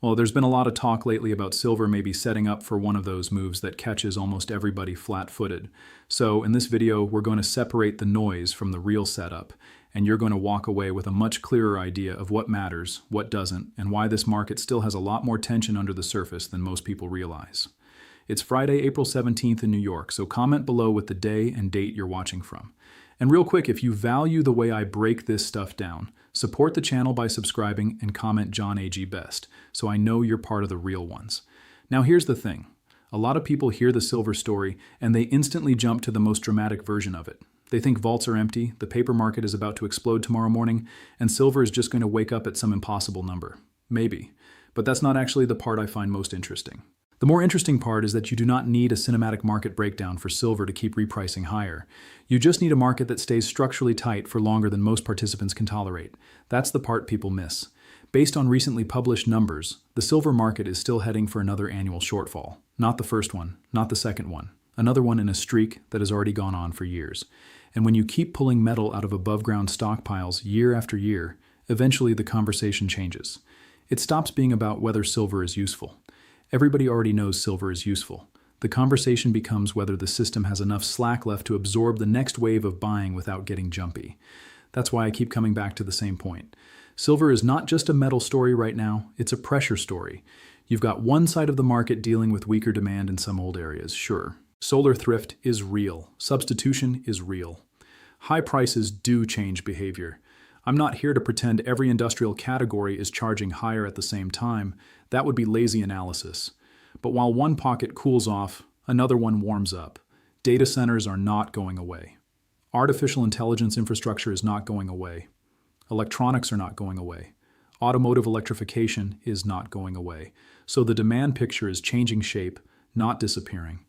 Well, there's been a lot of talk lately about silver maybe setting up for one of those moves that catches almost everybody flat-footed. So in this video, we're going to separate the noise from the real setup, and you're going to walk away with a much clearer idea of what matters, what doesn't, and why this market still has a lot more tension under the surface than most people realize. It's Friday, April 17th in New York, so comment below with the day and date you're watching from. And real quick, if you value the way I break this stuff down, support the channel by subscribing and comment John A.G. Best, so I know you're part of the real ones. Now here's the thing. A lot of people hear the silver story and they instantly jump to the most dramatic version of it. They think vaults are empty, the paper market is about to explode tomorrow morning, and silver is just going to wake up at some impossible number. Maybe. But that's not actually the part I find most interesting. The more interesting part is that you do not need a cinematic market breakdown for silver to keep repricing higher. You just need a market that stays structurally tight for longer than most participants can tolerate. That's the part people miss. Based on recently published numbers, the silver market is still heading for another annual shortfall. Not the first one, not the second one. Another one in a streak that has already gone on for years. And when you keep pulling metal out of above-ground stockpiles year after year, eventually the conversation changes. It stops being about whether silver is useful. Everybody already knows silver is useful. The conversation becomes whether the system has enough slack left to absorb the next wave of buying without getting jumpy. That's why I keep coming back to the same point. Silver is not just a metal story right now, it's a pressure story. You've got one side of the market dealing with weaker demand in some old areas, sure. Solar thrift is real. Substitution is real. High prices do change behavior. I'm not here to pretend every industrial category is charging higher at the same time. That would be lazy analysis. But while one pocket cools off, another one warms up. Data centers are not going away. Artificial intelligence infrastructure is not going away. Electronics are not going away. Automotive electrification is not going away. So the demand picture is changing shape, not disappearing.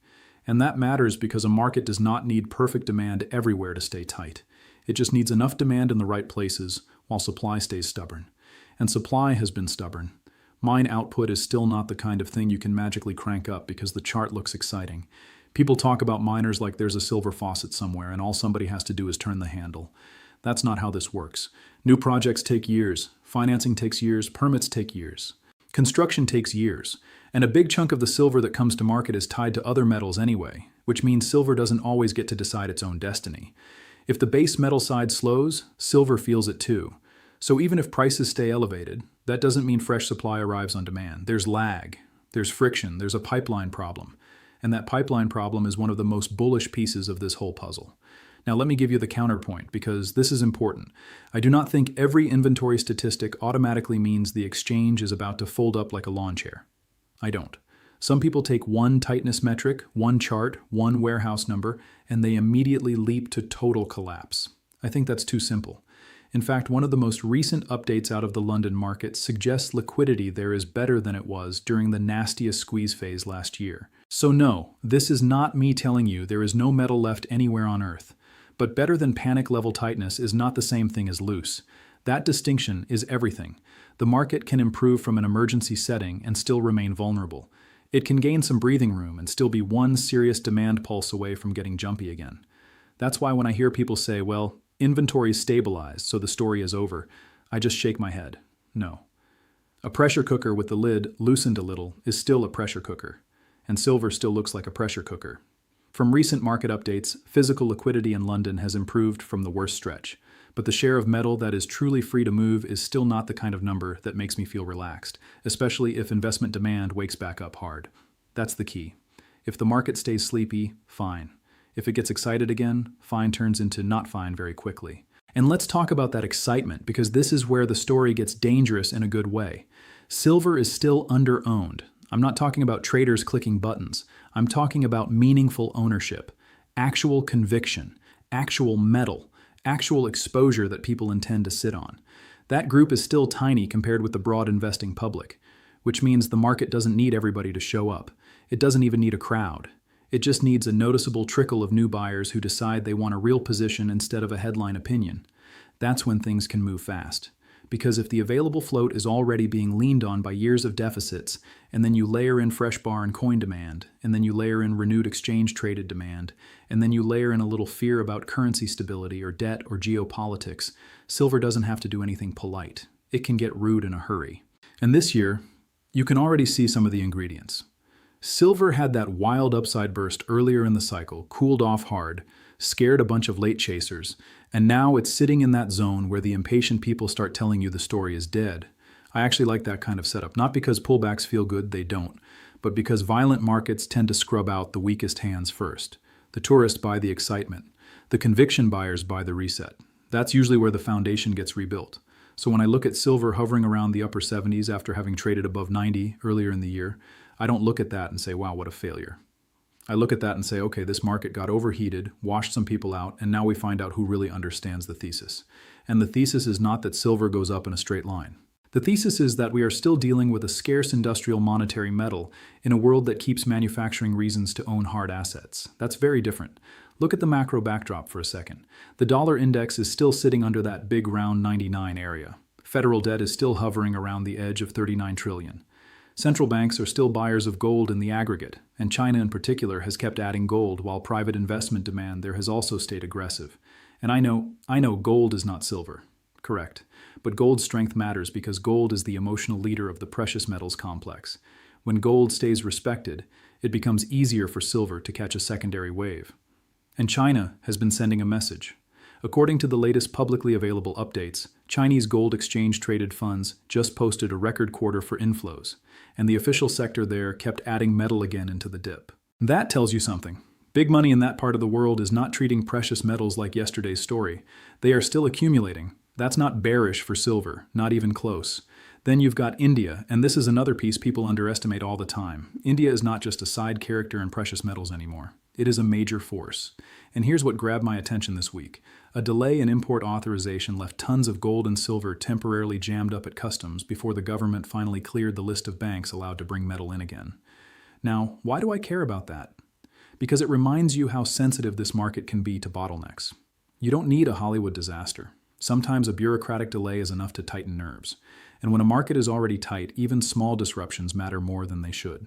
And that matters because a market does not need perfect demand everywhere to stay tight. It just needs enough demand in the right places while supply stays stubborn. And supply has been stubborn. Mine output is still not the kind of thing you can magically crank up because the chart looks exciting. People talk about miners like there's a silver faucet somewhere and all somebody has to do is turn the handle. That's not how this works. New projects take years. Financing takes years. Permits take years. Construction takes years. And a big chunk of the silver that comes to market is tied to other metals anyway, which means silver doesn't always get to decide its own destiny. If the base metal side slows, silver feels it too. So even if prices stay elevated, that doesn't mean fresh supply arrives on demand. There's lag, there's friction, there's a pipeline problem. And that pipeline problem is one of the most bullish pieces of this whole puzzle. Now let me give you the counterpoint, because this is important. I do not think every inventory statistic automatically means the exchange is about to fold up like a lawn chair. I don't. Some people take one tightness metric, one chart, one warehouse number, and they immediately leap to total collapse. I think that's too simple. In fact, one of the most recent updates out of the London market suggests liquidity there is better than it was during the nastiest squeeze phase last year. So no, this is not me telling you there is no metal left anywhere on Earth. But better than panic level tightness is not the same thing as loose. That distinction is everything. The market can improve from an emergency setting and still remain vulnerable. It can gain some breathing room and still be one serious demand pulse away from getting jumpy again. That's why when I hear people say, well, inventory is stabilized, so the story is over, I just shake my head. No. A pressure cooker with the lid loosened a little is still a pressure cooker, and silver still looks like a pressure cooker. From recent market updates, physical liquidity in London has improved from the worst stretch, but the share of metal that is truly free to move is still not the kind of number that makes me feel relaxed, especially if investment demand wakes back up hard. That's the key. If the market stays sleepy, fine. If it gets excited again, fine turns into not fine very quickly. And let's talk about that excitement, because this is where the story gets dangerous in a good way. Silver is still under-owned. I'm not talking about traders clicking buttons. I'm talking about meaningful ownership, actual conviction, actual metal, actual exposure that people intend to sit on. That group is still tiny compared with the broad investing public, which means the market doesn't need everybody to show up. It doesn't even need a crowd. It just needs a noticeable trickle of new buyers who decide they want a real position instead of a headline opinion. That's when things can move fast. Because if the available float is already being leaned on by years of deficits, and then you layer in fresh bar and coin demand, and then you layer in renewed exchange-traded demand, and then you layer in a little fear about currency stability or debt or geopolitics, silver doesn't have to do anything polite. It can get rude in a hurry. And this year, You can already see some of the ingredients. Silver had that wild upside burst earlier in the cycle, cooled off hard, scared a bunch of late chasers, and now it's sitting in that zone where the impatient people start telling you the story is dead. I actually like that kind of setup, not because pullbacks feel good, they don't, but because violent markets tend to scrub out the weakest hands first. The tourists buy the excitement. The conviction buyers buy the reset. That's usually where the foundation gets rebuilt. So when I look at silver hovering around the upper 70s after having traded above 90 earlier in the year, I don't look at that and say, wow, what a failure. I look at that and say, okay, this market got overheated, washed some people out, and now we find out who really understands the thesis. And the thesis is not that silver goes up in a straight line. The thesis is that we are still dealing with a scarce industrial monetary metal in a world that keeps manufacturing reasons to own hard assets. That's very different. Look at the macro backdrop for a second. The dollar index is still sitting under that big round 99 area. Federal debt is still hovering around the edge of 39 trillion. Central banks are still buyers of gold in the aggregate, and China in particular has kept adding gold while private investment demand there has also stayed aggressive. And I know gold is not silver. Correct. But gold's strength matters because gold is the emotional leader of the precious metals complex. When gold stays respected, it becomes easier for silver to catch a secondary wave. And China has been sending a message. According to the latest publicly available updates, Chinese gold exchange-traded funds just posted a record quarter for inflows, and the official sector there kept adding metal again into the dip. That tells you something. Big money in that part of the world is not treating precious metals like yesterday's story. They are still accumulating. That's not bearish for silver, not even close. Then you've got India, and this is another piece people underestimate all the time. India is not just a side character in precious metals anymore. It is a major force. And here's what grabbed my attention this week. A delay in import authorization left tons of gold and silver temporarily jammed up at customs before the government finally cleared the list of banks allowed to bring metal in again. Now, why do I care about that? Because it reminds you how sensitive this market can be to bottlenecks. You don't need a Hollywood disaster. Sometimes a bureaucratic delay is enough to tighten nerves. And when a market is already tight, even small disruptions matter more than they should.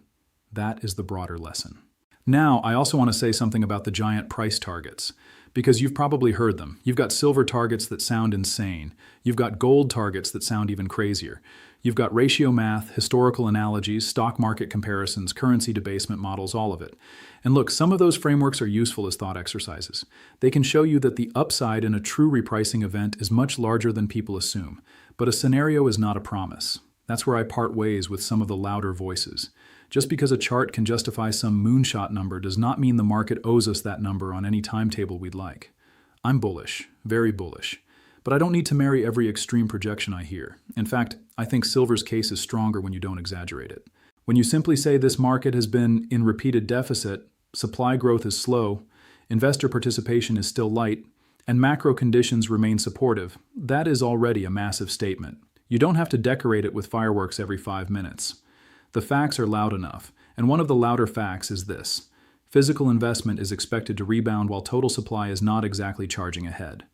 That is the broader lesson. Now, I also want to say something about the giant price targets, because you've probably heard them. You've got silver targets that sound insane. You've got gold targets that sound even crazier. You've got ratio math, historical analogies, stock market comparisons, currency debasement models, all of it. And look, some of those frameworks are useful as thought exercises. They can show you that the upside in a true repricing event is much larger than people assume. But a scenario is not a promise. That's where I part ways with some of the louder voices. Just because a chart can justify some moonshot number does not mean the market owes us that number on any timetable we'd like. I'm bullish, very bullish. But I don't need to marry every extreme projection I hear. In fact, I think silver's case is stronger when you don't exaggerate it. When you simply say this market has been in repeated deficit, supply growth is slow, investor participation is still light, and macro conditions remain supportive, that is already a massive statement. You don't have to decorate it with fireworks every 5 minutes. The facts are loud enough, and one of the louder facts is this. Physical investment is expected to rebound while total supply is not exactly charging ahead.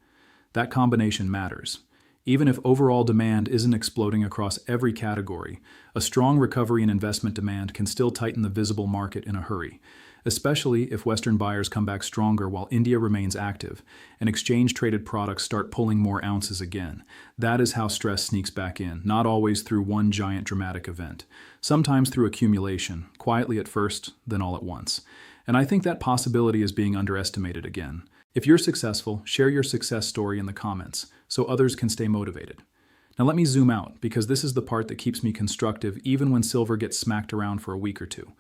That combination matters. Even if overall demand isn't exploding across every category, a strong recovery in investment demand can still tighten the visible market in a hurry, especially if Western buyers come back stronger while India remains active and exchange-traded products start pulling more ounces again. That is how stress sneaks back in, not always through one giant dramatic event. Sometimes through accumulation, quietly at first, then all at once. And I think that possibility is being underestimated again. If you're successful, share your success story in the comments so others can stay motivated. Now let me zoom out, because this is the part that keeps me constructive even when silver gets smacked around for a week or two.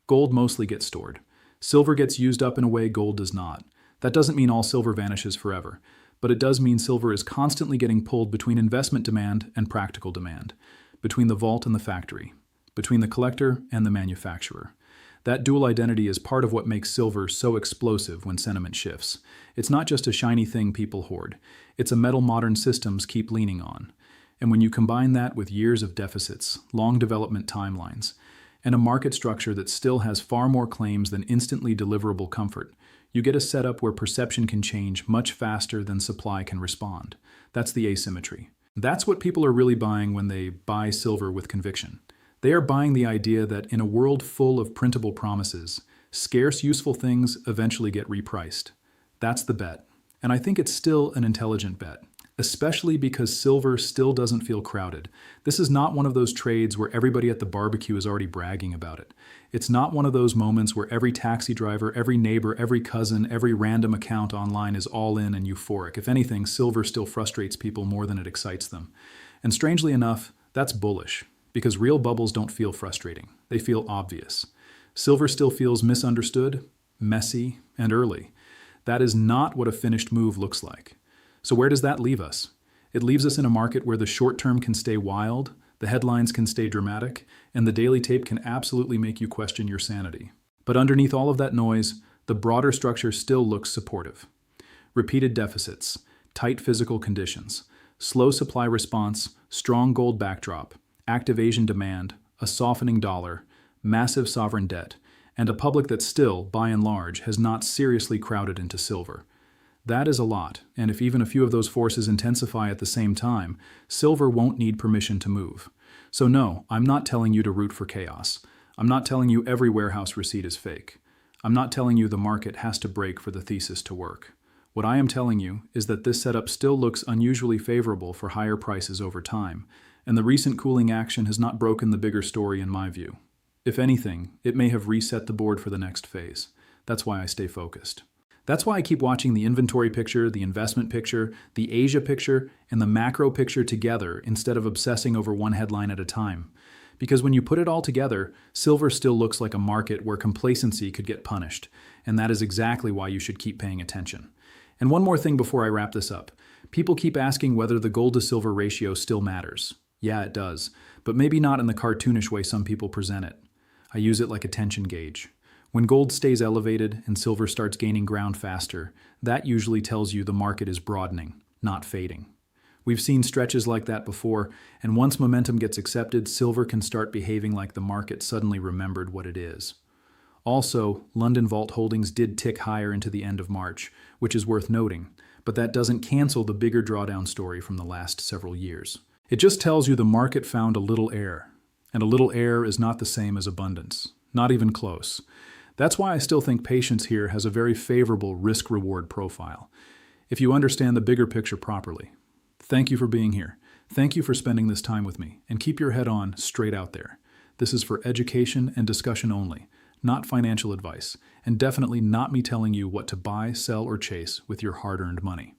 Gold mostly gets stored. Silver gets used up in a way gold does not. That doesn't mean all silver vanishes forever, but it does mean silver is constantly getting pulled between investment demand and practical demand, between the vault and the factory, between the collector and the manufacturer. That dual identity is part of what makes silver so explosive when sentiment shifts. It's not just a shiny thing people hoard. It's a metal modern systems keep leaning on. And when you combine that with years of deficits, long development timelines, and a market structure that still has far more claims than instantly deliverable comfort, you get a setup where perception can change much faster than supply can respond. That's the asymmetry. That's what people are really buying when they buy silver with conviction. They are buying the idea that in a world full of printable promises, scarce useful things eventually get repriced. That's the bet. And I think it's still an intelligent bet. especially because silver still doesn't feel crowded. This is not one of those trades where everybody at the barbecue is already bragging about it. It's not one of those moments where every taxi driver, every neighbor, every cousin, every random account online is all in and euphoric. If anything, silver still frustrates people more than it excites them. And strangely enough, that's bullish, because real bubbles don't feel frustrating. They feel obvious. Silver still feels misunderstood, messy, and early. That is not what a finished move looks like. So where does that leave us? It leaves us in a market where the short term can stay wild, the headlines can stay dramatic, and the daily tape can absolutely make you question your sanity. But underneath all of that noise, the broader structure still looks supportive. Repeated deficits, tight physical conditions, slow supply response, strong gold backdrop, active Asian demand, a softening dollar, massive sovereign debt, and a public that still, by and large, has not seriously crowded into silver. That is a lot, and if even a few of those forces intensify at the same time, silver won't need permission to move. So no, I'm not telling you to root for chaos. I'm not telling you every warehouse receipt is fake. I'm not telling you the market has to break for the thesis to work. What I am telling you is that this setup still looks unusually favorable for higher prices over time, and the recent cooling action has not broken the bigger story in my view. If anything, it may have reset the board for the next phase. That's why I stay focused. That's why I keep watching the inventory picture, the investment picture, the Asia picture, and the macro picture together instead of obsessing over one headline at a time. Because when you put it all together, silver still looks like a market where complacency could get punished, and that is exactly why you should keep paying attention. And one more thing before I wrap this up. People keep asking whether the gold to silver ratio still matters. Yeah, it does, but maybe not in the cartoonish way some people present it. I use it like a tension gauge. When gold stays elevated and silver starts gaining ground faster, that usually tells you the market is broadening, not fading. We've seen stretches like that before, and once momentum gets accepted, silver can start behaving like the market suddenly remembered what it is. Also, London Vault holdings did tick higher into the end of March, which is worth noting, but that doesn't cancel the bigger drawdown story from the last several years. It just tells you the market found a little air, and a little air is not the same as abundance, not even close. That's why I still think patience here has a very favorable risk-reward profile, if you understand the bigger picture properly. Thank you for being here. Thank you for spending this time with me, and keep your head on straight out there. This is for education and discussion only, not financial advice, and definitely not me telling you what to buy, sell, or chase with your hard-earned money.